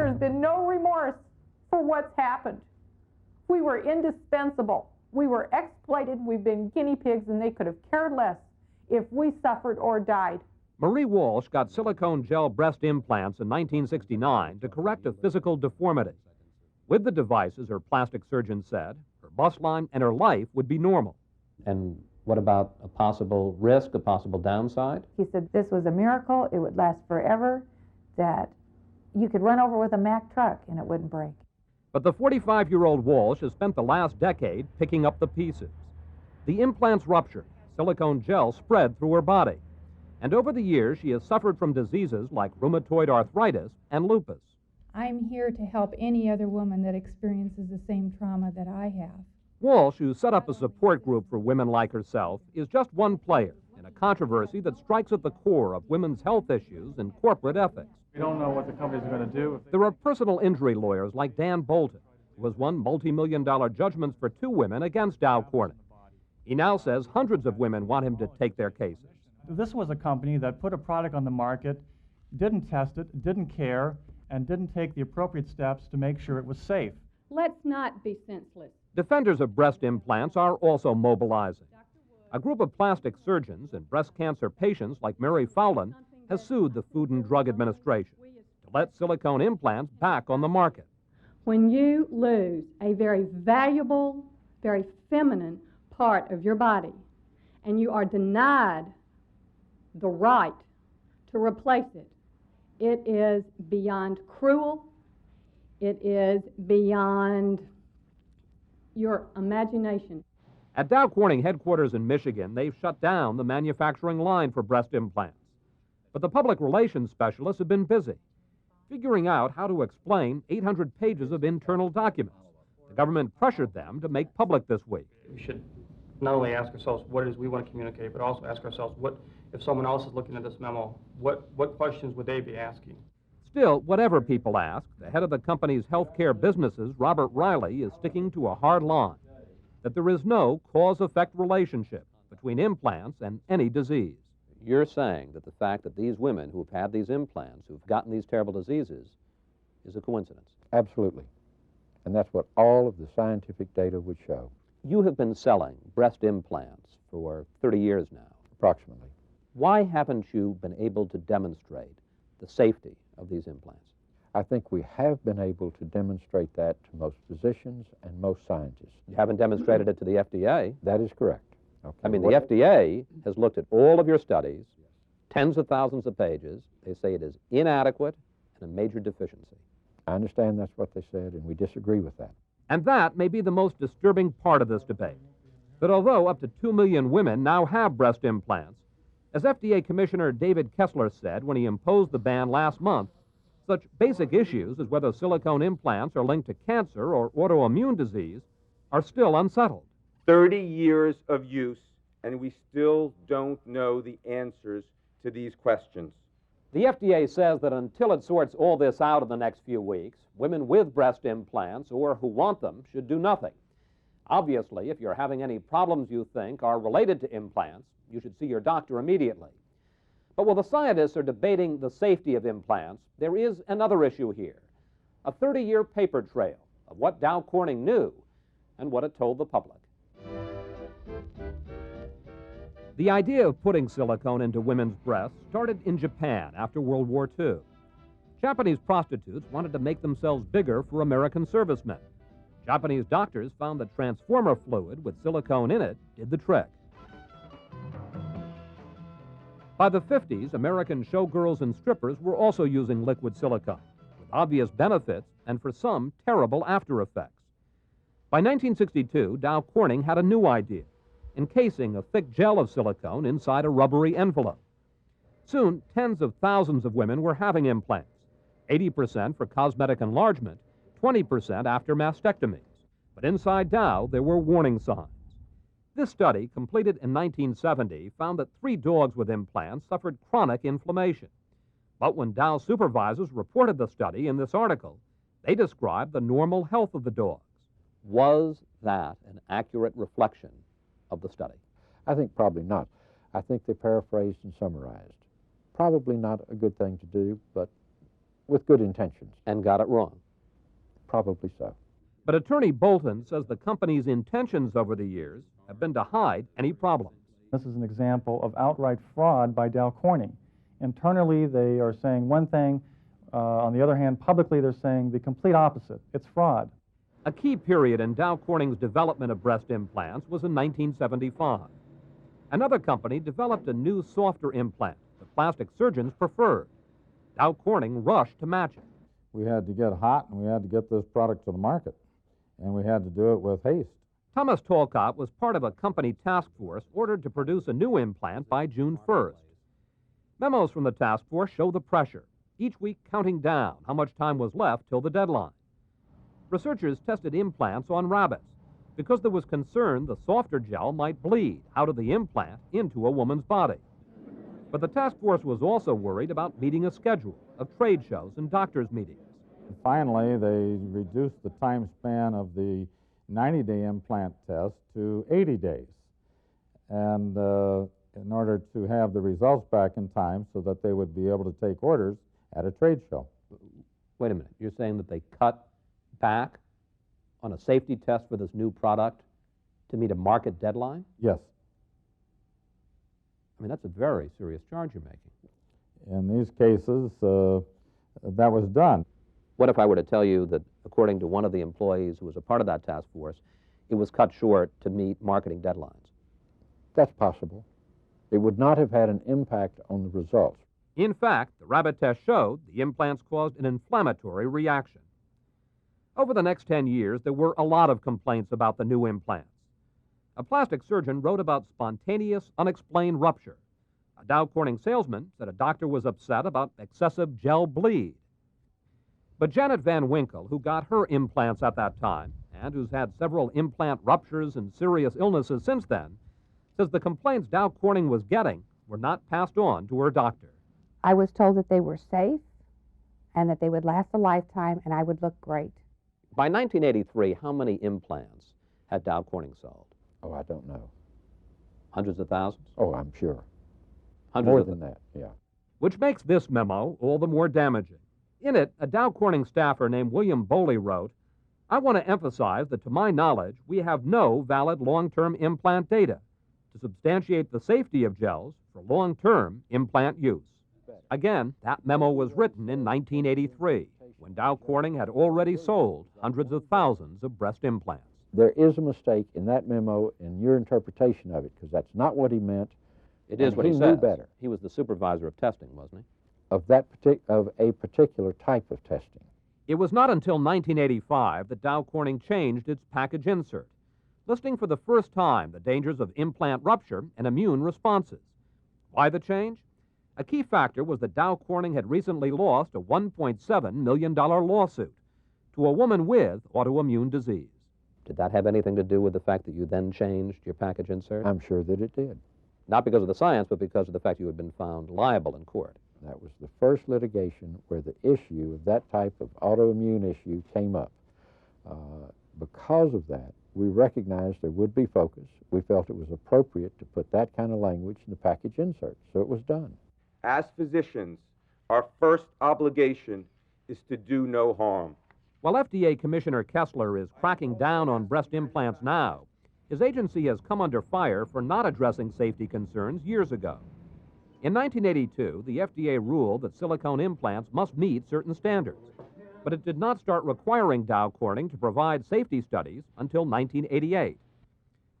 has been no remorse for what's happened. We were indispensable. We were exploited. We've been guinea pigs, and they could have cared less if we suffered or died. Marie Walsh got silicone gel breast implants in 1969 to correct a physical deformity. With the devices, her plastic surgeon said, her bust line and her life would be normal. And what about a possible risk, a possible downside? He said this was a miracle, it would last forever, that you could run over with a Mack truck and it wouldn't break. But the 45-year-old Walsh has spent the last decade picking up the pieces. The implants ruptured, silicone gel spread through her body. And over the years, she has suffered from diseases like rheumatoid arthritis and lupus. I'm here to help any other woman that experiences the same trauma that I have. Walsh, who set up a support group for women like herself, is just one player in a controversy that strikes at the core of women's health issues and corporate ethics. We don't know what the companies are going to do. There are personal injury lawyers like Dan Bolton, who has won multi-million-dollar judgments for 2 women against Dow Corning. He now says hundreds of women want him to take their cases. This was a company that put a product on the market, didn't test it, didn't care, and didn't take the appropriate steps to make sure it was safe. Let's not be senseless. Defenders of breast implants are also mobilizing. A group of plastic surgeons and breast cancer patients like Mary Fowlin has sued the Food and Drug Administration to let silicone implants back on the market. When you lose a very valuable, very feminine part of your body, and you are denied the right to replace it, it is beyond cruel. It is beyond your imagination. At Dow Corning headquarters in Michigan, they've shut down the manufacturing line for breast implants. But the public relations specialists have been busy figuring out how to explain 800 pages of internal documents. The government pressured them to make public this week. We should not only ask ourselves what it is we want to communicate, but also ask ourselves, what if someone else is looking at this memo, what questions would they be asking? Still, whatever people ask, the head of the company's healthcare businesses, Robert Riley, is sticking to a hard line, that there is no cause-effect relationship between implants and any disease. You're saying that the fact that these women who've had these implants, who've gotten these terrible diseases, is a coincidence? Absolutely. And that's what all of the scientific data would show. You have been selling breast implants for 30 years now. Approximately. Why haven't you been able to demonstrate the safety of these implants? I think we have been able to demonstrate that to most physicians and most scientists. You haven't demonstrated it to the FDA. That is correct. Okay. I mean, the FDA has looked at all of your studies, tens of thousands of pages. They say it is inadequate and a major deficiency. I understand that's what they said, and we disagree with that. And that may be the most disturbing part of this debate. That although up to 2 million women now have breast implants, as FDA Commissioner David Kessler said when he imposed the ban last month, such basic issues as whether silicone implants are linked to cancer or autoimmune disease are still unsettled. 30 years of use, and we still don't know the answers to these questions. The FDA says that until it sorts all this out in the next few weeks, women with breast implants or who want them should do nothing. Obviously, if you're having any problems you think are related to implants, you should see your doctor immediately. But while the scientists are debating the safety of implants, there is another issue here, a 30-year paper trail of what Dow Corning knew and what it told the public. The idea of putting silicone into women's breasts started in Japan after World War II. Japanese prostitutes wanted to make themselves bigger for American servicemen. Japanese doctors found that transformer fluid with silicone in it did the trick. By the 50s, American showgirls and strippers were also using liquid silicone, with obvious benefits and for some terrible after effects. By 1962, Dow Corning had a new idea, encasing a thick gel of silicone inside a rubbery envelope. Soon, tens of thousands of women were having implants, 80% for cosmetic enlargement, 20% after mastectomies. But inside Dow, there were warning signs. This study, completed in 1970, found that 3 dogs with implants suffered chronic inflammation. But when Dow supervisors reported the study in this article, they described the normal health of the dogs. Was that an accurate reflection of the study? I think probably not. I think they paraphrased and summarized. Probably not a good thing to do, but with good intentions. And got it wrong. Probably so. But Attorney Bolton says the company's intentions over the years have been to hide any problems. This is an example of outright fraud by Dow Corning. Internally, they are saying one thing. On the other hand, publicly, they're saying the complete opposite. It's fraud. A key period in Dow Corning's development of breast implants was in 1975. Another company developed a new, softer implant that plastic surgeons preferred. Dow Corning rushed to match it. We had to get hot, and we had to get this product to the market, and we had to do it with haste. Thomas Talcott was part of a company task force ordered to produce a new implant by June 1st. Memos from the task force show the pressure, each week counting down how much time was left till the deadline. Researchers tested implants on rabbits because there was concern the softer gel might bleed out of the implant into a woman's body. But the task force was also worried about meeting a schedule of trade shows and doctors' meetings. And finally, they reduced the time span of the 90-day implant test to 80 days, and in order to have the results back in time so that they would be able to take orders at a trade show. Wait a minute. You're saying that they cut back on a safety test for this new product to meet a market deadline? Yes. I mean, that's a very serious charge you're making. In these cases, that was done. What if I were to tell you that, according to one of the employees who was a part of that task force, it was cut short to meet marketing deadlines? That's possible. It would not have had an impact on the results. In fact, the rabbit test showed the implants caused an inflammatory reaction. Over the next 10 years, there were a lot of complaints about the new implants. A plastic surgeon wrote about spontaneous, unexplained rupture. A Dow Corning salesman said a doctor was upset about excessive gel bleed. But Janet Van Winkle, who got her implants at that time, and who's had several implant ruptures and serious illnesses since then, says the complaints Dow Corning was getting were not passed on to her doctor. I was told that they were safe and that they would last a lifetime and I would look great. By 1983, how many implants had Dow Corning sold? Oh, I don't know. Hundreds of thousands? Oh, I'm sure. Hundreds More of than that, yeah. Which makes this memo all the more damaging. In it, a Dow Corning staffer named William Boley wrote, "I want to emphasize that to my knowledge, we have no valid long-term implant data to substantiate the safety of gels for long-term implant use." Again, that memo was written in 1983, when Dow Corning had already sold hundreds of thousands of breast implants. There is a mistake in that memo in your interpretation of it, because that's not what he meant. It is what he knew said. Better. He was the supervisor of testing, wasn't he? Of a particular type of testing. It was not until 1985 that Dow Corning changed its package insert, listing for the first time the dangers of implant rupture and immune responses. Why the change? A key factor was that Dow Corning had recently lost a $1.7 million lawsuit to a woman with autoimmune disease. Did that have anything to do with the fact that you then changed your package insert? I'm sure that it did. Not because of the science, but because of the fact you had been found liable in court. That was the first litigation where the issue of that type of autoimmune issue came up. Because of that, we recognized there would be focus. We felt it was appropriate to put that kind of language in the package insert, so it was done. As physicians, our first obligation is to do no harm. While FDA Commissioner Kessler is cracking down on breast implants now, his agency has come under fire for not addressing safety concerns years ago. In 1982, the FDA ruled that silicone implants must meet certain standards, but it did not start requiring Dow Corning to provide safety studies until 1988.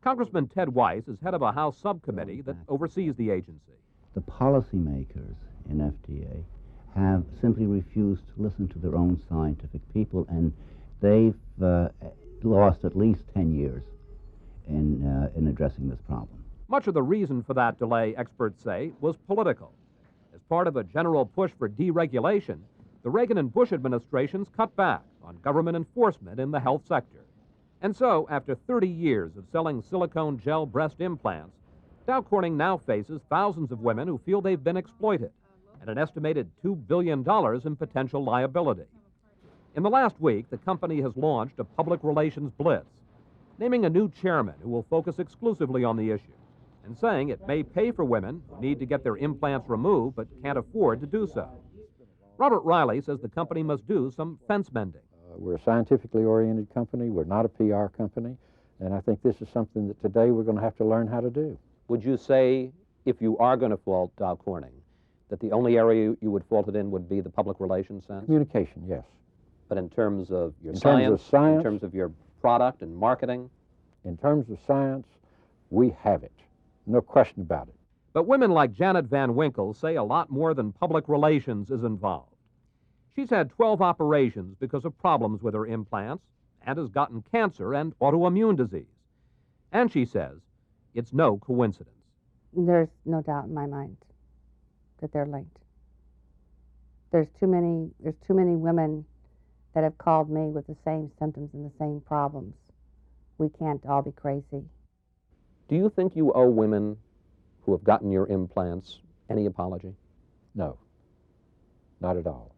Congressman Ted Weiss is head of a House subcommittee that oversees the agency. The policymakers in FDA have simply refused to listen to their own scientific people, and they've lost at least 10 years in addressing this problem. Much of the reason for that delay, experts say, was political. As part of a general push for deregulation, the Reagan and Bush administrations cut back on government enforcement in the health sector. And so, after 30 years of selling silicone gel breast implants, Dow Corning now faces thousands of women who feel they've been exploited and an estimated $2 billion in potential liability. In the last week, the company has launched a public relations blitz, naming a new chairman who will focus exclusively on the issue, and saying it may pay for women who need to get their implants removed but can't afford to do so. Robert Riley says the company must do some fence mending. We're a scientifically oriented company. We're not a PR company. And I think this is something that today we're going to have to learn how to do. Would you say, if you are going to fault Dow Corning, that the only area you would fault it in would be the public relations sense? Communication, yes. But in terms of your In science, terms of science, in terms of your product and marketing? In terms of science, we have it. No question about it. But women like Janet Van Winkle say a lot more than public relations is involved. She's had 12 operations because of problems with her implants and has gotten cancer and autoimmune disease. And she says it's no coincidence. There's no doubt in my mind that they're linked. There's too many women that have called me with the same symptoms and the same problems. We can't all be crazy. Do you think you owe women who have gotten your implants any apology? No, not at all.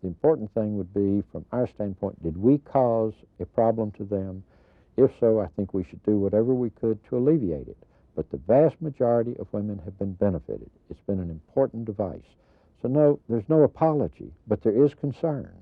The important thing would be, from our standpoint, did we cause a problem to them? If so, I think we should do whatever we could to alleviate it. But the vast majority of women have been benefited. It's been an important device. So no, there's no apology, but there is concern.